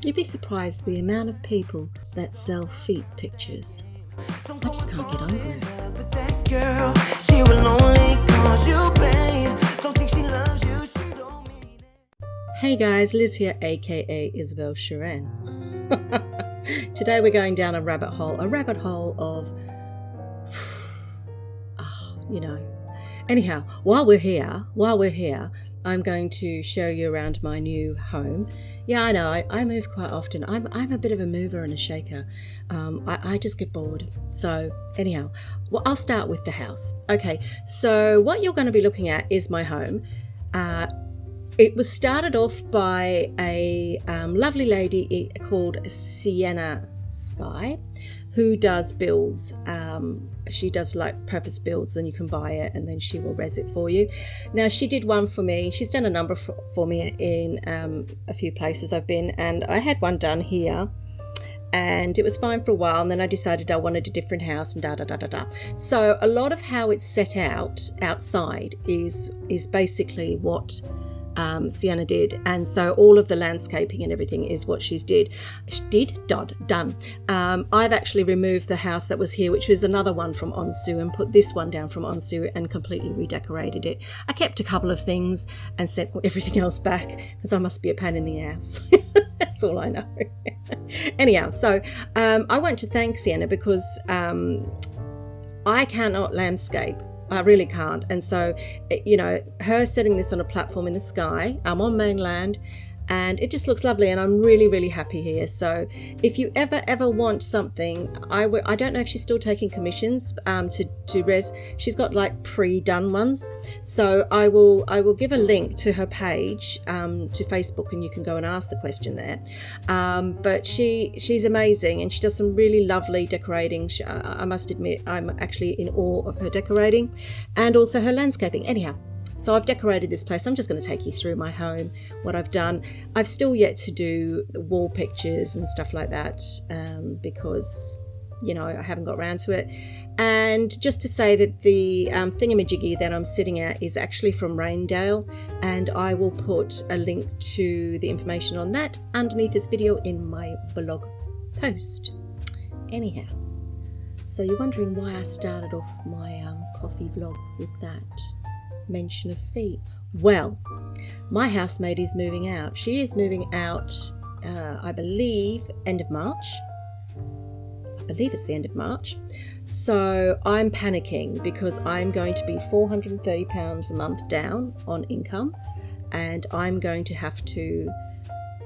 You'd be surprised the amount of people that sell feet pictures. I just can't get over it. Hey guys, Liz here, aka Isabelle Cheren. Today we're going down a rabbit hole of, Anyhow, while we're here, I'm going to show you around my new home. Yeah, I know, I move quite often. I'm a bit of a mover and a shaker. I just get bored. So anyhow, well, I'll start with the house. Okay, so what you're going to be looking at is my home. It was started off by a lovely lady called Sienna who does builds. She does like purpose builds, and you can buy it and then she will res it for you. Now she did one for me. She's done a number for me in a few places I've been, and I had one done here and it was fine for a while, and then I decided I wanted a different house and da. So a lot of how it's set out outside is basically what Sienna did, and so all of the landscaping and everything is what she's done. I've actually removed the house that was here, which was another one from Onsu, and put this one down from Onsu and completely redecorated it. I kept a couple of things and sent everything else back because I must be a pain in the ass. That's all I know. Anyhow, so I want to thank Sienna because I cannot landscape. I really can't. And so, her setting this on a platform in the sky, I'm on mainland, and it just looks lovely, and I'm really, really happy here. So if you ever want something, I don't know if she's still taking commissions to res. She's got like pre-done ones. So I will give a link to her page to Facebook, and you can go and ask the question there. But she's amazing, and she does some really lovely decorating. I must admit, I'm actually in awe of her decorating and also her landscaping. Anyhow, so I've decorated this place. I'm just going to take you through my home, what I've done. I've still yet to do wall pictures and stuff like that because, I haven't got around to it. And just to say that the thingamajiggy that I'm sitting at is actually from Raindale, and I will put a link to the information on that underneath this video in my blog post. Anyhow, so you're wondering why I started off my coffee vlog with that mention of feet. Well, my housemate is moving out. She is moving out, I believe, end of March. I believe it's the end of March. So I'm panicking because I'm going to be £430 a month down on income, and I'm going to have to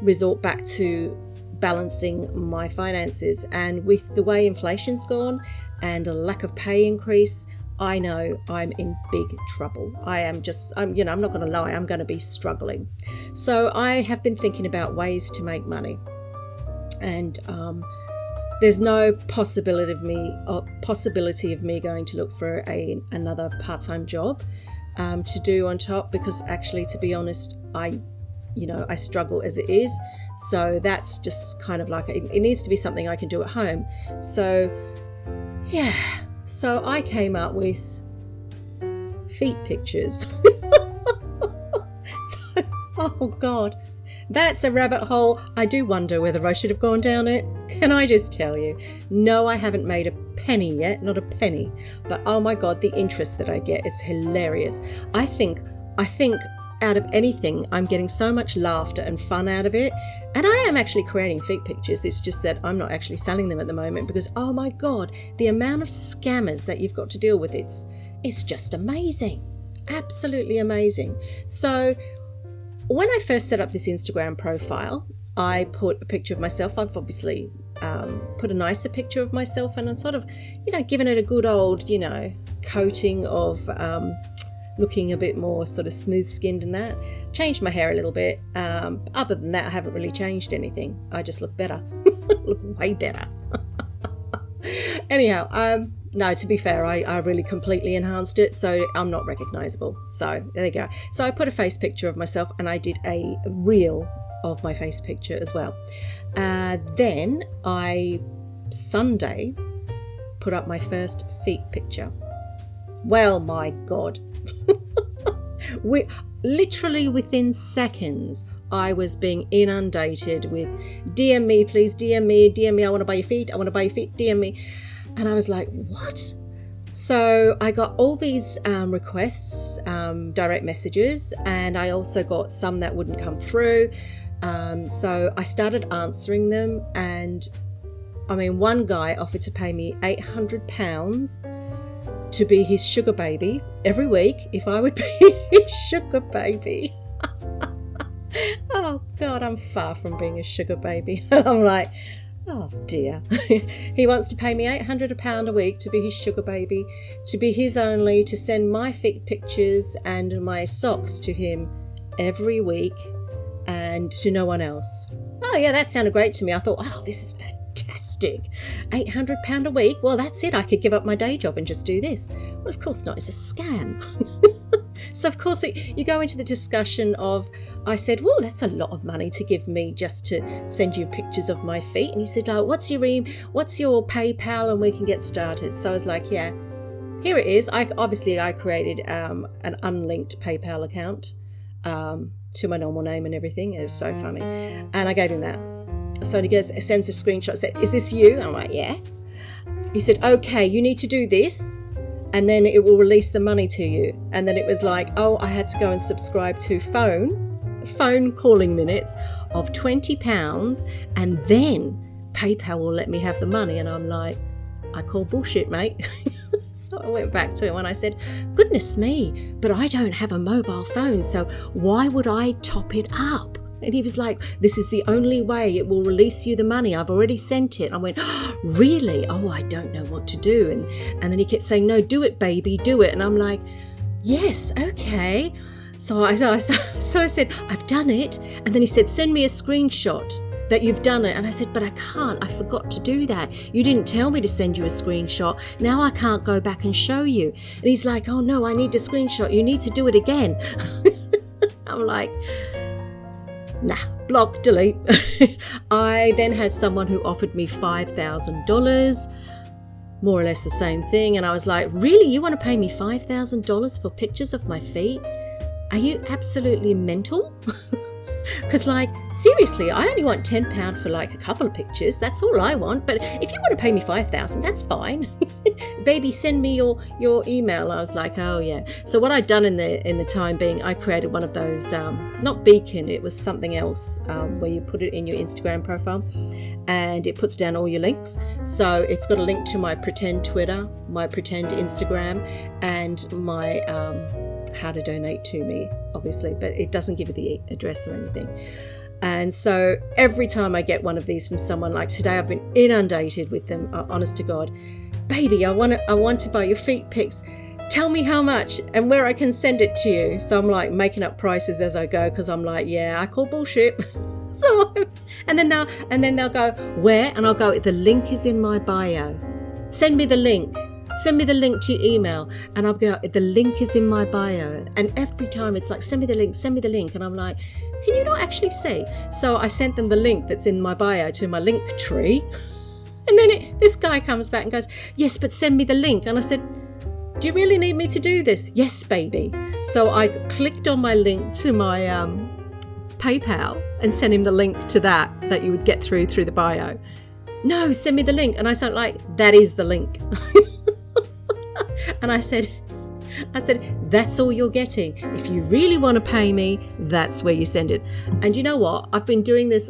resort back to balancing my finances. And with the way inflation's gone and a lack of pay increase, I know I'm in big trouble. I'm not going to lie, I'm going to be struggling. So I have been thinking about ways to make money. And there's no possibility of me going to look for another part-time job to do on top, because actually, to be honest, I struggle as it is. So that's just kind of like, it needs to be something I can do at home. So yeah. So I came up with feet pictures. Oh God, that's a rabbit hole. I do wonder whether I should have gone down it. Can I just tell you? No, I haven't made a penny yet, not a penny. But oh my God, the interest that I get, it's hilarious. I think out of anything, I'm getting so much laughter and fun out of it. And I am actually creating feet pictures. It's just that I'm not actually selling them at the moment because, oh my God, the amount of scammers that you've got to deal with, it's just amazing. Absolutely amazing. So when I first set up this Instagram profile, I put a picture of myself. I've obviously put a nicer picture of myself, and I'm sort of, given it a good old, coating of looking a bit more sort of smooth-skinned and that. Changed my hair a little bit. Other than that, I haven't really changed anything. I just look better. Look way better. Anyhow, no, to be fair, I really completely enhanced it, so I'm not recognisable. So there you go. So I put a face picture of myself, and I did a reel of my face picture as well. Then Sunday, put up my first feet picture. Well, my God. Literally within seconds, I was being inundated with DM me, please, DM me, I want to buy your feet, DM me. And I was like, what? So I got all these requests, direct messages, and I also got some that wouldn't come through. So I started answering them, and I mean, one guy offered to pay me £800 to be his sugar baby every week if I would be his sugar baby. Oh God, I'm far from being a sugar baby. I'm like, oh dear. He wants to pay me £800 a week to be his sugar baby, to be his only, to send my feet pictures and my socks to him every week and to no one else. Oh yeah, that sounded great to me. I thought, oh, this is fantastic. £800 a week. Well, that's it. I could give up my day job and just do this. Well, of course not. It's a scam. So, of course, you go into the discussion of, I said, well, that's a lot of money to give me just to send you pictures of my feet. And he said, oh, what's your PayPal, and we can get started. So I was like, yeah, here it is. I created an unlinked PayPal account to my normal name and everything. It was so funny. And I gave him that. So he sends a screenshot, said, is this you? And I'm like, yeah. He said, okay, you need to do this, and then it will release the money to you. And then it was like, oh, I had to go and subscribe to phone calling minutes of £20, and then PayPal will let me have the money. And I'm like, I call bullshit, mate. So I went back to him and I said, goodness me, but I don't have a mobile phone, so why would I top it up? And he was like, this is the only way it will release you the money. I've already sent it. And I went, oh, really? Oh, I don't know what to do. And then he kept saying, no, do it, baby, do it. And I'm like, yes, okay. So I said, I've done it. And then he said, send me a screenshot that you've done it. And I said, but I can't. I forgot to do that. You didn't tell me to send you a screenshot. Now I can't go back and show you. And he's like, oh, no, I need a screenshot. You need to do it again. I'm like, nah, block, delete. I then had someone who offered me $5,000, more or less the same thing. And I was like, really? You want to pay me $5,000 for pictures of my feet? Are you absolutely mental? Because, like, seriously, I only want £10 for like a couple of pictures. That's all I want. But if you want to pay me $5,000, that's fine. Baby, send me your email. I was like, oh yeah. So what I'd done in the time being, I created one of those, not Beacon, it was something else, where you put it in your Instagram profile and it puts down all your links. So it's got a link to my pretend Twitter, my pretend Instagram, and my how to donate to me, obviously, but it doesn't give you the address or anything. And so every time I get one of these from someone, like today, I've been inundated with them, honest to God. Baby, I want to buy your feet pics. Tell me how much and where I can send it to you. So I'm like making up prices as I go, because I'm like, yeah, I call bullshit. And then they'll go, where? And I'll go, the link is in my bio. Send me the link. Send me the link to your email. And I'll go, the link is in my bio. And every time it's like, send me the link. And I'm like, can you not actually see? So I sent them the link that's in my bio to my link tree. And then this guy comes back and goes, yes, but send me the link. And I said, do you really need me to do this? Yes, baby. So I clicked on my link to my PayPal and sent him the link to that you would get through the bio. No, send me the link. And I said, like, that is the link. And I said, that's all you're getting. If you really want to pay me, that's where you send it. And you know what? I've been doing this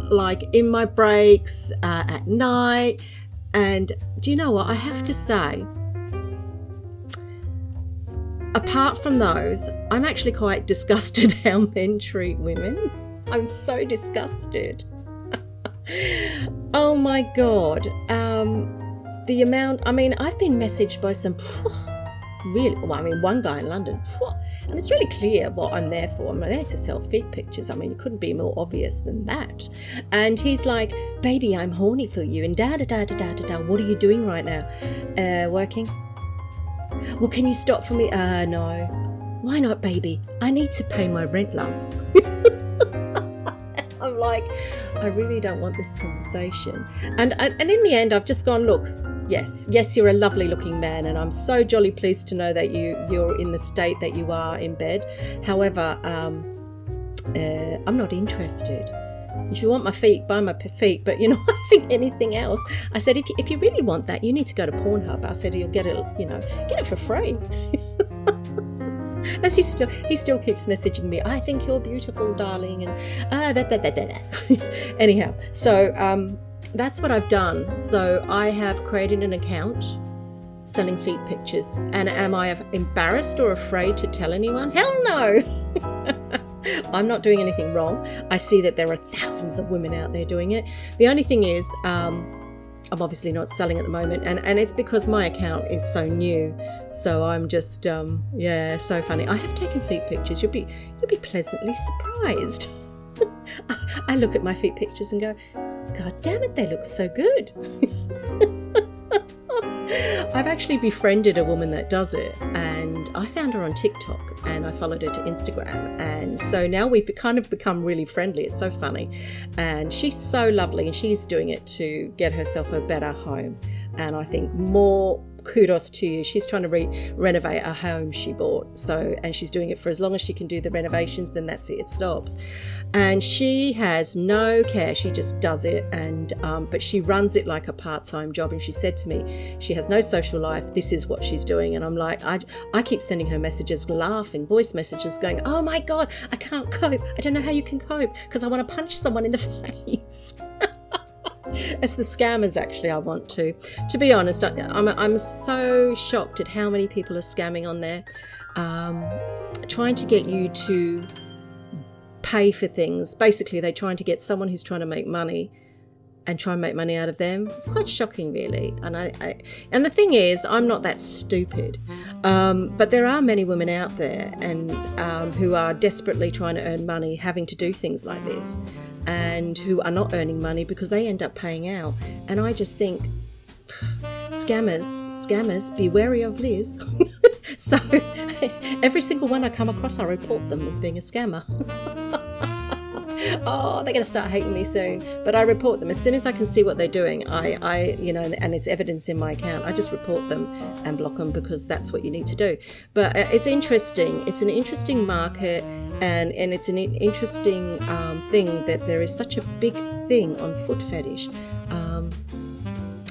like in my breaks, at night. And do you know what? I have to say, apart from those, I'm actually quite disgusted how men treat women. I'm so disgusted. Oh my God. The amount, I mean, I've been messaged by some one guy in London, and it's really clear what I'm there for. I'm there to sell feet pictures. I mean, it couldn't be more obvious than that. And he's like, baby, I'm horny for you, and da-da-da-da-da-da-da. What are you doing right now? Working. Well, can you stop for me? No. Why not, baby? I need to pay my rent, love. I'm like, I really don't want this conversation. And in the end, I've just gone, look, Yes, you're a lovely looking man, and I'm so jolly pleased to know that you're in the state that you are in bed. However, I'm not interested. If you want my feet, buy my feet, but you're not having anything else. I said, if you really want that, you need to go to Pornhub. I said, you'll get it, get it for free. As he still keeps messaging me, I think you're beautiful, darling, and anyhow, so that's what I've done. So I have created an account selling feet pictures, and am I embarrassed or afraid to tell anyone? Hell no. I'm not doing anything wrong. I see that there are thousands of women out there doing it. The only thing is, I'm obviously not selling at the moment, and it's because my account is so new. So I'm just, so funny. I have taken feet pictures. You'll be pleasantly surprised. I look at my feet pictures and go, God damn it, they look so good. I've actually befriended a woman that does it, and I found her on TikTok and I followed her to Instagram, and so now we've kind of become really friendly. It's so funny, and she's so lovely, and she's doing it to get herself a better home, and I think more kudos to you. She's trying to renovate a home she bought, and she's doing it for as long as she can do the renovations, then that's it stops. And she has no care, she just does it, and but she runs it like a part-time job. And she said to me, she has no social life, this is what she's doing. And I'm like, I keep sending her messages, laughing, voice messages, going, oh my God, I can't cope, I don't know how you can cope, because I want to punch someone in the face. It's the scammers, actually. I want to be honest, I'm so shocked at how many people are scamming on there, trying to get you to pay for things. Basically, they're trying to get someone who's trying to make money and try and make money out of them. It's quite shocking, really. And and the thing is, I'm not that stupid, but there are many women out there and who are desperately trying to earn money, having to do things like this, and who are not earning money because they end up paying out. And I just think, scammers, be wary of Liz. So every single one I come across, I report them as being a scammer. Oh, they're going to start hating me soon. But I report them as soon as I can see what they're doing. And it's evidence in my account. I just report them and block them, because that's what you need to do. But it's interesting. It's an interesting market, and it's an interesting thing that there is such a big thing on foot fetish.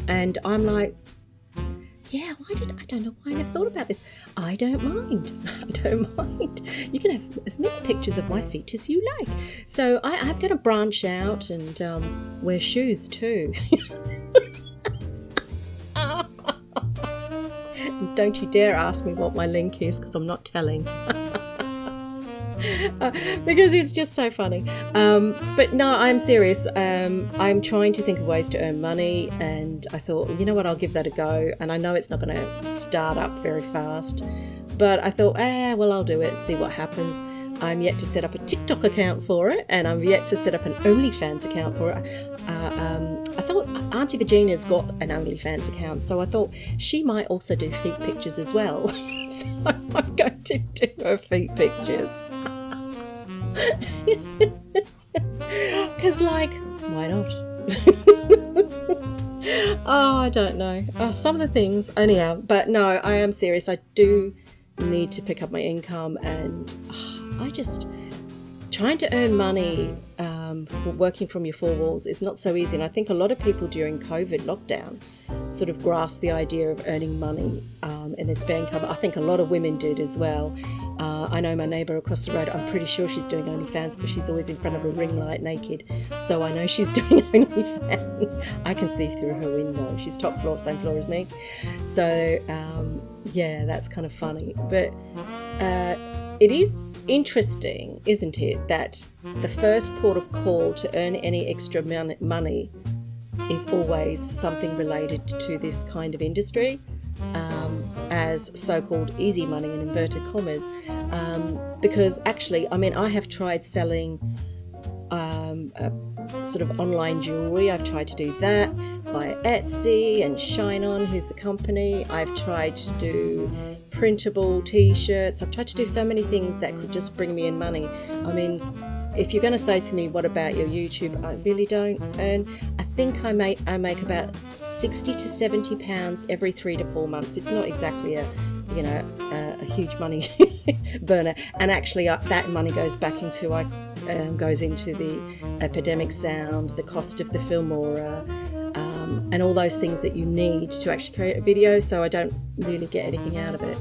And I'm like, yeah, I don't know why I never thought about this. I don't mind. I don't mind. You can have as many pictures of my feet as you like. So I'm going to branch out and wear shoes too. Don't you dare ask me what my link is, because I'm not telling. Because it's just so funny. But no, I'm serious. I'm trying to think of ways to earn money, and I thought, you know what, I'll give that a go. And I know it's not going to start up very fast, but I thought, well, I'll do it, see what happens. I'm yet to set up a TikTok account for it, and I'm yet to set up an OnlyFans account for it. I thought Auntie Virginia's got an OnlyFans account, so I thought she might also do feet pictures as well. So I'm going to do her feet pictures. Because, why not? Oh, I don't know. Some of the things, anyhow. But no, I am serious. I do need to pick up my income, and I just trying to earn money working from your four walls is not so easy. And I think a lot of people during COVID lockdown sort of grasped the idea of earning money in their spare income. I think a lot of women did as well. I know my neighbour across the road, I'm pretty sure she's doing OnlyFans, because she's always in front of a ring light naked. So I know she's doing OnlyFans. I can see through her window. She's top floor, same floor as me. So yeah, that's kind of funny. But it is interesting, isn't it, that the first port of call to earn any extra money is always something related to this kind of industry, as so-called easy money in inverted commas, because actually, I have tried selling sort of online jewellery. I've tried to do that via Etsy and Shine On, who's the company. I've tried to do printable t-shirts. I've tried to do so many things that could just bring me in money. If you're going to say to me, what about your YouTube? I really don't earn think I make about 60 to 70 pounds every 3 to 4 months. It's not exactly a huge money burner, and actually that money goes back into the epidemic sound, the cost of the Filmora, and all those things that you need to actually create a video. So I don't really get anything out of it.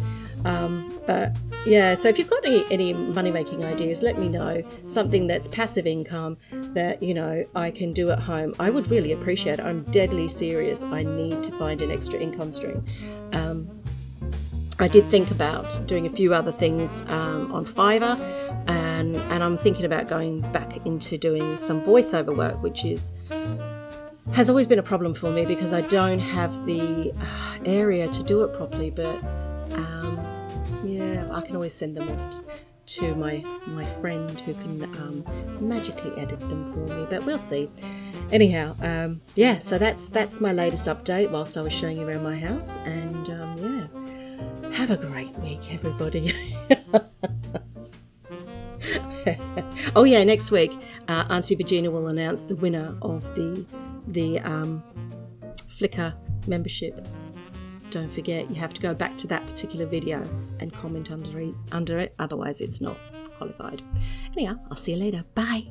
But yeah, so if you've got any money making ideas, let me know. Something that's passive income that, you know, I can do at home, I would really appreciate it. I'm deadly serious. I need to find an extra income stream. I did think about doing a few other things on Fiverr, and I'm thinking about going back into doing some voiceover work, which has always been a problem for me because I don't have the area to do it properly. But yeah, I can always send them off to my friend who can magically edit them for me, but we'll see. Anyhow, yeah, so that's my latest update whilst I was showing you around my house, and yeah, have a great week, everybody. Oh yeah, next week Auntie Virginia will announce the winner of the Flickr membership. Don't forget, you have to go back to that particular video and comment under it, otherwise it's not qualified. Anyhow, I'll see you later. Bye.